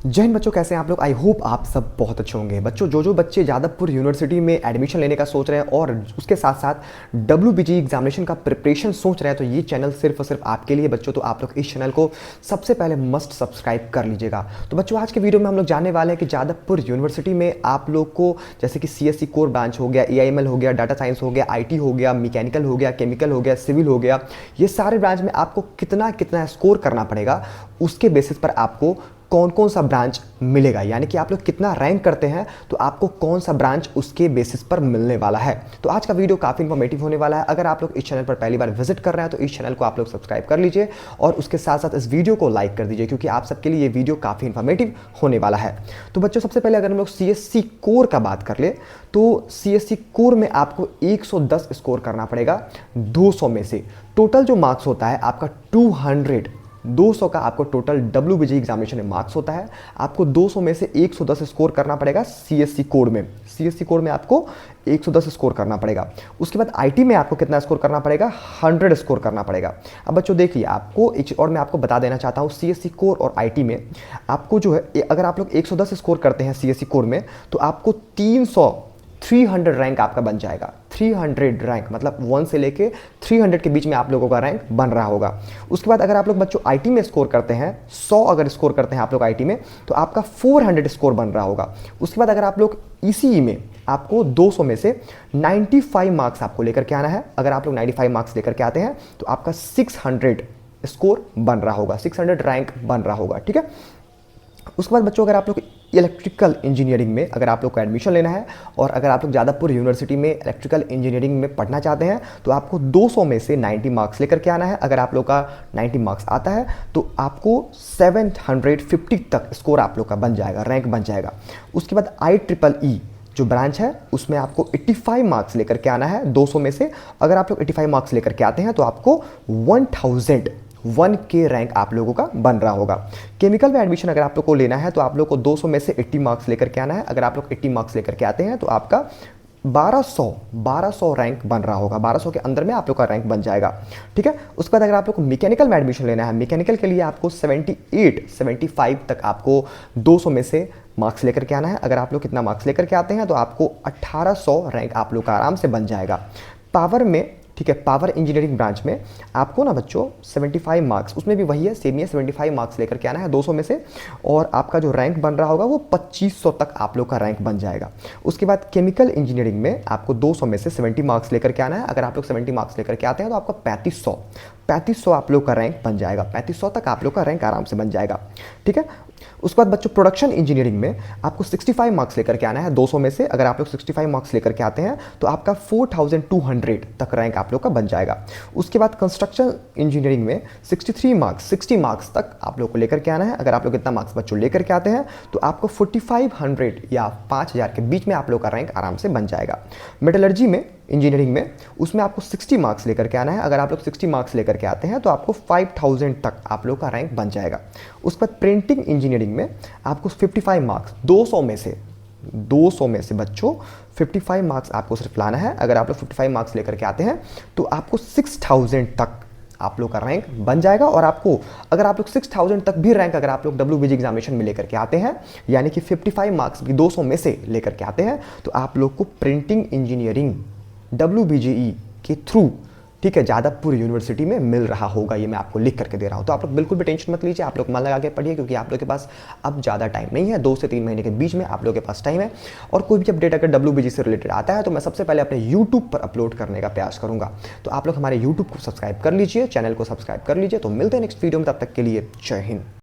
जय हिंद बच्चों, कैसे हैं आप लोग। आई होप आप सब बहुत अच्छे होंगे। बच्चों, जो बच्चे जादवपुर यूनिवर्सिटी में एडमिशन लेने का सोच रहे हैं और उसके साथ साथ WBG एग्जामिनेशन का प्रिपरेशन सोच रहे हैं, तो ये चैनल सिर्फ और सिर्फ आपके लिए बच्चों। तो आप लोग इस चैनल को सबसे पहले मस्ट सब्सक्राइब कर लीजिएगा। तो बच्चों, आज के वीडियो में हम लोग जानने वाले हैं कि जादवपुर यूनिवर्सिटी में आप लोग को जैसे कि CSE कोर ब्रांच हो गया, AIML हो गया, डाटा साइंस हो गया, IT हो गया, मैकेनिकल हो गया, केमिकल हो गया, सिविल हो गया, ये सारे ब्रांच में आपको कितना कितना स्कोर करना पड़ेगा, उसके बेसिस पर आपको कौन कौन सा ब्रांच मिलेगा, यानी कि आप लोग कितना रैंक करते हैं तो आपको कौन सा ब्रांच उसके बेसिस पर मिलने वाला है। तो आज का वीडियो काफ़ी इंफॉर्मेटिव होने वाला है। अगर आप लोग इस चैनल पर पहली बार विजिट कर रहे हैं तो इस चैनल को आप लोग सब्सक्राइब कर लीजिए और उसके साथ साथ इस वीडियो को लाइक कर दीजिए, क्योंकि आप सबके लिए ये वीडियो काफ़ी इंफॉर्मेटिव होने वाला है। तो बच्चों, सबसे पहले अगर हम लोग CSE कोर का बात कर ले तो CSE कोर में आपको 110 स्कोर करना पड़ेगा 200 में से। टोटल जो मार्क्स होता है आपका 200 का आपको टोटल WBG एग्जामिनेशन में मार्क्स होता है। आपको 200 में से 110 स्कोर करना पड़ेगा CSE कोड में। CSE कोड में आपको 110 स्कोर करना पड़ेगा। उसके बाद IT में आपको कितना स्कोर करना पड़ेगा, 100 स्कोर करना पड़ेगा। अब बच्चों देखिए, आपको एक और मैं आपको बता देना चाहता हूँ, CSE कोर और IT में आपको जो है, अगर आप लोग 110 स्कोर करते हैं CSE कोड में तो आपको 300 रैंक आपका बन जाएगा। 300 रैंक मतलब 1 से लेके 300 के बीच में आप लोगों का रैंक बन रहा होगा। उसके बाद अगर आप लोग बच्चों IT में स्कोर करते हैं, 100 अगर स्कोर करते हैं आप लोग IT में तो आपका 400 स्कोर बन रहा होगा। उसके बाद अगर आप लोग ECE में आपको 200 में से 95 मार्क्स आपको लेकर के आना है। अगर आप लोग 95 मार्क्स लेकर के आते हैं तो आपका 600 स्कोर बन रहा होगा, 600 रैंक बन रहा होगा, ठीक है। उसके बाद बच्चों, अगर आप लोग इलेक्ट्रिकल इंजीनियरिंग में अगर आप लोग को एडमिशन लेना है और अगर आप लोग जादवपुर यूनिवर्सिटी में इलेक्ट्रिकल इंजीनियरिंग में पढ़ना चाहते हैं तो आपको 200 में से 90 मार्क्स लेकर के आना है। अगर आप लोग का 90 मार्क्स आता है तो आपको 750 तक स्कोर आप लोग का बन जाएगा, रैंक बन जाएगा। उसके बाद IEEE जो ब्रांच है उसमें आपको 85 मार्क्स लेकर के आना है 200 में से। अगर आप लोग 85 मार्क्स लेकर के आते हैं तो आपको 1001 के रैंक आप लोगों का बन रहा होगा। केमिकल में एडमिशन अगर आप लोग को लेना है तो आप लोग को 200 में से 80 मार्क्स लेकर के आना है। अगर आप लोग 80 मार्क्स लेकर के आते हैं तो आपका 1200 रैंक बन रहा होगा, 1200 के अंदर में आप लोग का रैंक बन जाएगा, ठीक है। उसके बाद अगर आप लोग को मैकेनिकल में एडमिशन लेना है, मैकेनिकल के लिए आपको 75 तक आपको 200 में से मार्क्स लेकर के आना है। अगर आप लोग कितना मार्क्स लेकर के आते हैं तो आपको 1800 रैंक आप लोग का आराम से बन जाएगा। पावर में, ठीक है, पावर इंजीनियरिंग ब्रांच में आपको ना बच्चों 75 मार्क्स, उसमें भी वही है, सेम ही है, 75 मार्क्स लेकर के आना है 200 में से और आपका जो रैंक बन रहा होगा वो 2500 तक आप लोग का रैंक बन जाएगा। उसके बाद केमिकल इंजीनियरिंग में आपको 200 में से 70 मार्क्स लेकर के आना है। अगर आप लोग 70 मार्क्स लेकर के आते हैं तो आपका 3500 आप लोग का रैंक बन जाएगा। 3500 तक आप लोग का रैंक आराम से बन जाएगा, ठीक है। उसके बाद बच्चों, प्रोडक्शन इंजीनियरिंग में आपको 65 मार्क्स लेकर के आना है 200 में से। अगर आप लोग 65 मार्क्स लेकर के आते हैं तो आपका 4200 तक रैंक आप लोग का बन जाएगा। उसके बाद कंस्ट्रक्शन इंजीनियरिंग में 60 मार्क्स तक आप लोग को लेकर के आना है। अगर आप लोग इतना मार्क्स बच्चों लेकर के आते हैं तो आपको 4500 या 5000 के बीच में आप लोग का रैंक आराम से बन जाएगा। मेटलर्जी में इंजीनियरिंग में उसमें आपको 60 मार्क्स लेकर के आना है। अगर आप लोग 60 मार्क्स लेकर के आते हैं तो आपको 5000 तक आप लोग का रैंक बन जाएगा। उसके बाद प्रिंटिंग इंजीनियरिंग में आपको 55 मार्क्स 200 में से बच्चों 55 मार्क्स आपको सिर्फ लाना है। अगर आप लोग 55 मार्क्स लेकर के आते हैं तो आपको 6000 तक आप लोग का रैंक बन जाएगा। और आपको अगर आप लोग 6000 तक भी रैंक अगर आप लोग WBG एग्जामिनेशन में लेकर के आते हैं, यानी कि 55 मार्क्स भी 200 में से लेकर के आते हैं, तो आप लोग को प्रिंटिंग इंजीनियरिंग WBGE के थ्रू, ठीक है, जादवपुर यूनिवर्सिटी में मिल रहा होगा। ये मैं आपको लिख करके दे रहा हूँ। तो आप लोग बिल्कुल भी टेंशन मत लीजिए, आप लोग मन लगा के पढ़िए, क्योंकि आप लोग के पास अब ज़्यादा टाइम नहीं है, 2 से 3 महीने के बीच में आप लोग के पास टाइम है। और कोई भी अपडेट अगर WBG से रिलेटेड आता है तो मैं सबसे पहले अपने YouTube पर अपलोड करने का प्रयास करूँगा। तो आप लोग हमारे YouTube को सब्सक्राइब कर लीजिए, चैनल को सब्सक्राइब कर लीजिए। तो मिलते हैं नेक्स्ट वीडियो में, तब तक के लिए जय हिंद।